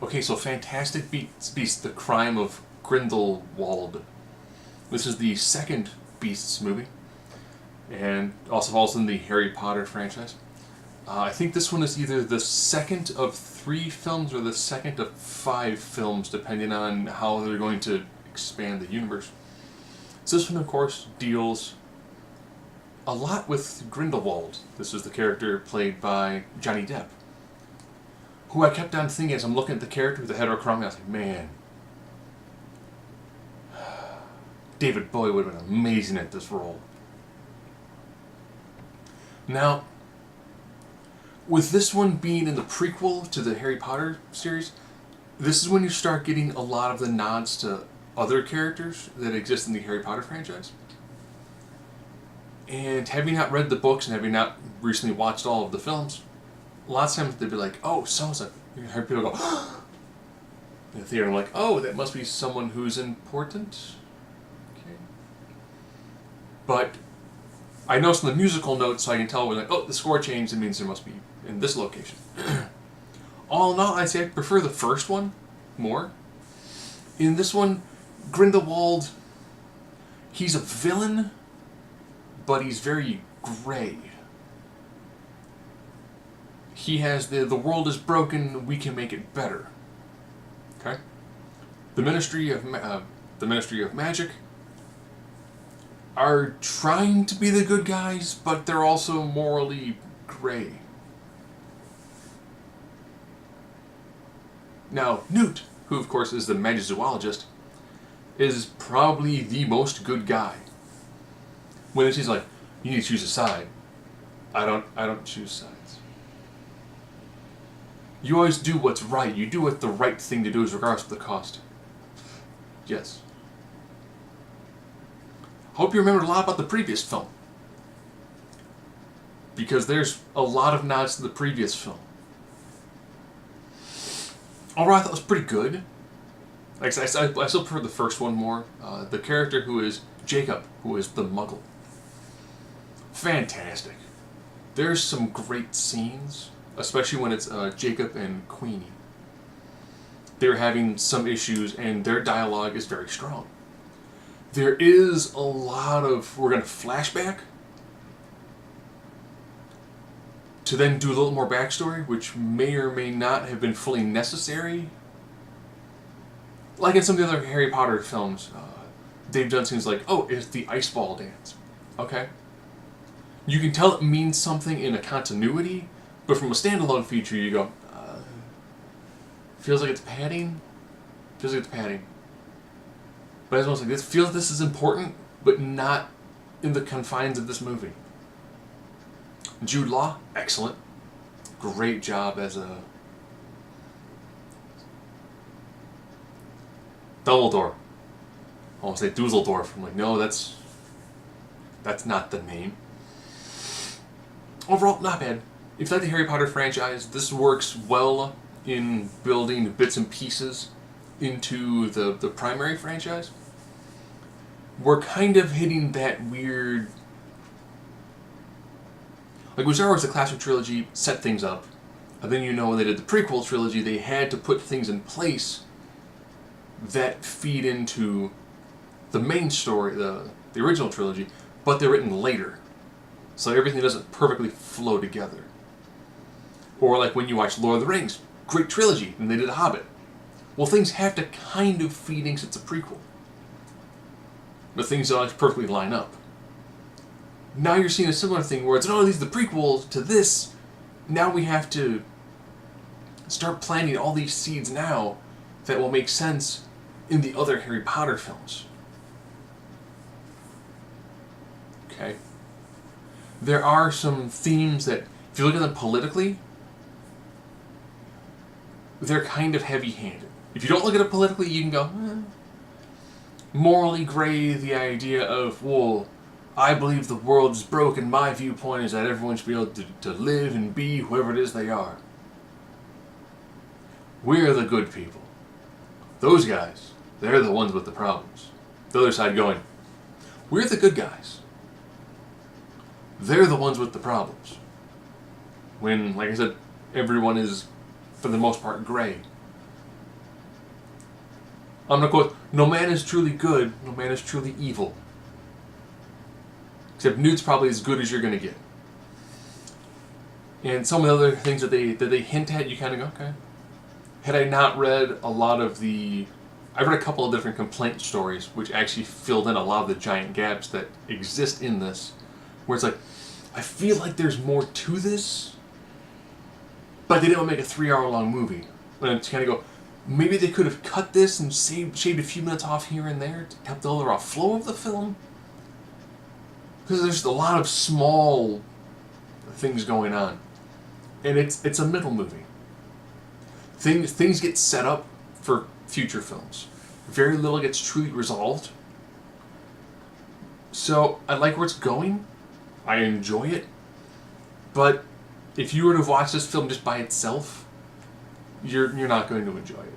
Okay, so Fantastic Beasts, The Crime of Grindelwald. This is the second Beasts movie, and also falls in the Harry Potter franchise. I think this one is either the second of 3 films or the second of 5 films, depending on how they're going to expand the universe. So this one, of course, deals a lot with Grindelwald. This is the character played by Johnny Depp, who I kept on thinking as I'm looking at the character with the head across me, I was like, man, David Bowie would have been amazing at this role. Now, with this one being in the prequel to the Harry Potter series, this is when you start getting a lot of the nods to other characters that exist in the Harry Potter franchise. And having not read the books and having not recently watched all of the films, lots of times they'd be like, oh, so-and-so. You heard people go, in the theater, I'm like, oh, that must be someone who's important. Okay. But I noticed in the musical notes, so I can tell, we're like, oh, the score changed, it means there must be in this location. All in all, I'd say I prefer the first one more. In this one, Grindelwald, he's a villain, but he's very gray. He has the world is broken, we can make it better. Okay? The Ministry of Magic are trying to be the good guys, but they're also morally gray. Now, Newt, who of course is the magizoologist, is probably the most good guy. When he's like, you need to choose a side. I don't choose sides. You always do what's right. You do what the right thing to do is regardless of the cost. Yes. Hope you remembered a lot about the previous film, because there's a lot of nods to the previous film. Overall, I thought it was pretty good. Like I still prefer the first one more. The character who is Jacob, who is the Muggle. Fantastic. There's some great scenes, especially when it's Jacob and Queenie. They're having some issues, and their dialogue is very strong. There is a lot of, we're going to flashback to then do a little more backstory, which may or may not have been fully necessary. Like in some of the other Harry Potter films, they've done things like, oh, it's the ice ball dance. Okay. You can tell it means something in a continuity, but from a standalone feature, you go, feels like it's padding. Feels like it's padding. But as I was like, this feels like this is important, but not in the confines of this movie. Jude Law, excellent. Great job as a Dumbledore. I want to say Dusseldorf. I'm like, no, that's not the name. Overall, not bad. If you like the Harry Potter franchise, this works well in building bits and pieces into the primary franchise. We're kind of hitting that weird... Like, with Star Wars, the classic trilogy set things up. And then, when they did the prequel trilogy, they had to put things in place that feed into the main story, the original trilogy, but they're written later. So everything doesn't perfectly flow together. Or like when you watch Lord of the Rings, great trilogy, and they did The Hobbit. Well, things have to kind of feed in 'cause it's a prequel. But things don't perfectly line up. Now you're seeing a similar thing where it's, oh, these are the prequels to this. Now we have to start planting all these seeds now that will make sense in the other Harry Potter films. Okay? There are some themes that, if you look at them politically, they're kind of heavy-handed. If you don't look at it politically, you can go, morally gray, the idea of, well, I believe the world is broken. My viewpoint is that everyone should be able to live and be whoever it is they are. We're the good people. Those guys, they're the ones with the problems. The other side going, we're the good guys. They're the ones with the problems. When, like I said, everyone is, for the most part, gray. I'm going to quote, "No man is truly good, no man is truly evil." Except Newt's probably as good as you're going to get. And some of the other things that they hint at, you kind of go, okay. Had I not read a lot of the... I read a couple of different complaint stories, which actually filled in a lot of the giant gaps that exist in this, where it's like, I feel like there's more to this, but they didn't make a 3-hour-long movie. And to kind of go, maybe they could have cut this and shaved a few minutes off here and there to help the overall flow of the film. Because there's a lot of small things going on. And it's a middle movie. Things get set up for future films. Very little gets truly resolved. So I like where it's going. I enjoy it. But if you were to watch this film just by itself, you're not going to enjoy it.